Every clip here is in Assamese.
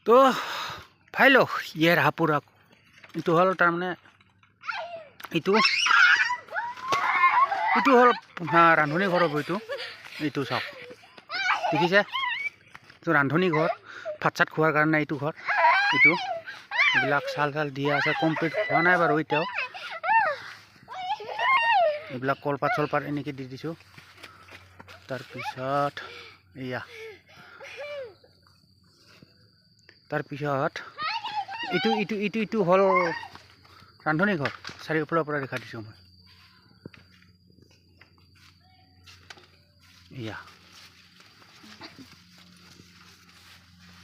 তো ফাইলো ইয়ে হাপুৰা এইটো হ'ল তাৰমানে এইটো হ'ল ৰান্ধনী ঘৰ হ'ব এইটো চাওক দেখিছে এইটো ৰান্ধনী ঘৰ ভাত চাত খোৱাৰ কাৰণে এইটো ঘৰ এইবিলাক চাল দিয়া আছে কমপ্লিট হোৱা নাই বাৰু এতিয়াও এইবিলাক কলপাত চলপাত এনেকৈ দি দিছোঁ তাৰপিছত এয়া তাৰপিছত এইটো হ'ল ৰান্ধনী ঘৰ চাৰিওফালৰ পৰা দেখা দিছোঁ মই এয়া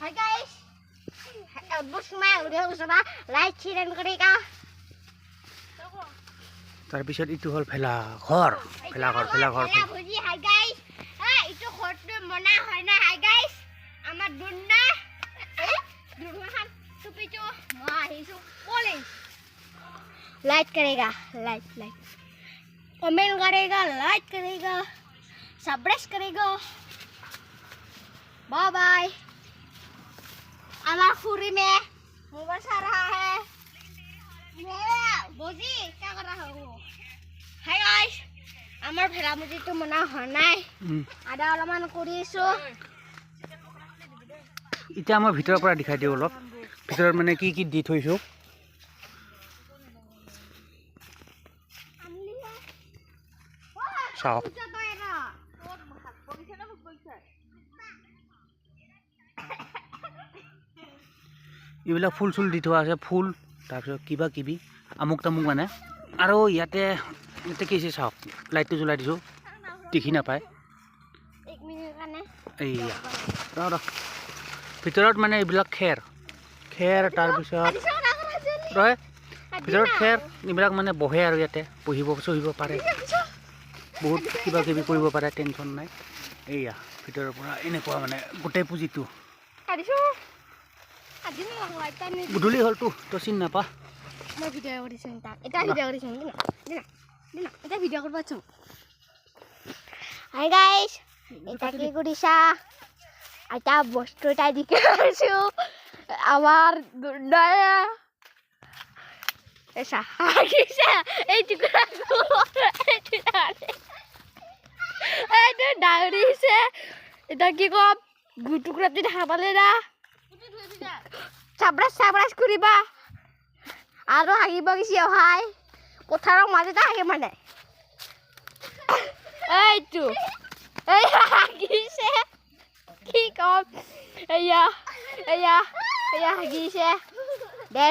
Hi guys, bus mai udah usah like share dan klik তাৰপিছত এইটো হ'ল ভেলাঘৰ ভুজি hi guys itu ঘৰটো মনা হয় না hi guys আমাৰ দুন্না দুন্নাখান টুপিটো মই আহিছো কলেজ लाइक करेगा लाइक कमेंट करेगा लाइक करेगा सब्सक्राइब करेगा बाय बाय हमारा फूरी में मोबाइल आ रहा है बोजी क्या कर रहा हो हाय गाइस আমার ভেলা মুজি তো মনা হয় নাই আদা অলমান কৰিছো এতিয়া মই ভিতৰৰ পৰা দেখাই দিওঁ অলপ ভিতৰত মানে কি কি দি থৈছো চাওক এইবিলাক ফুল চুল দি থোৱা আছে ফুল তাৰপিছত কিবা কিবি আমুক তামুক মানে আৰু ইয়াতে কি আছে চাওক লাইটটো জ্বলাই দিছোঁ দেখি নাপায় এইয়া ভিতৰত মানে এইবিলাক খেৰ তাৰপিছত ৰয় ভিতৰত খেৰ এইবিলাক মানে বহে আৰু ইয়াতে বহিব চহিব পাৰে বহুত কিবা কিবি কৰিব পাৰে টেনশ্যন নাই এইয়া ভিতৰৰ পৰা এনেকুৱা মানে গোটেই পুঁজিটো গধূলি হ'লতো তো চিন নাপা মই ভিডিঅ' কৰিছোঁ এটা ভিডিঅ' কৰিছোঁ এটা ভিডিঅ' কৰিব পাইছোঁ হাই গাইছ এটা কি কৰিছা এটা বস্তু এটা দি আছোঁ আমাৰ দুৰ্দায়া এসা হাগিছে এই টুকুৰা এইটো ডাউৰিছে এটা কি কম গুটুকুৰাটো দেখা পালে না চাব্ৰাছ কৰিবা আৰু হাগিব গেছি অহাই পথাৰৰ মাজতে হাগে মানে এইটো এই হাগিছে কি কম এয়া হাগিছে দে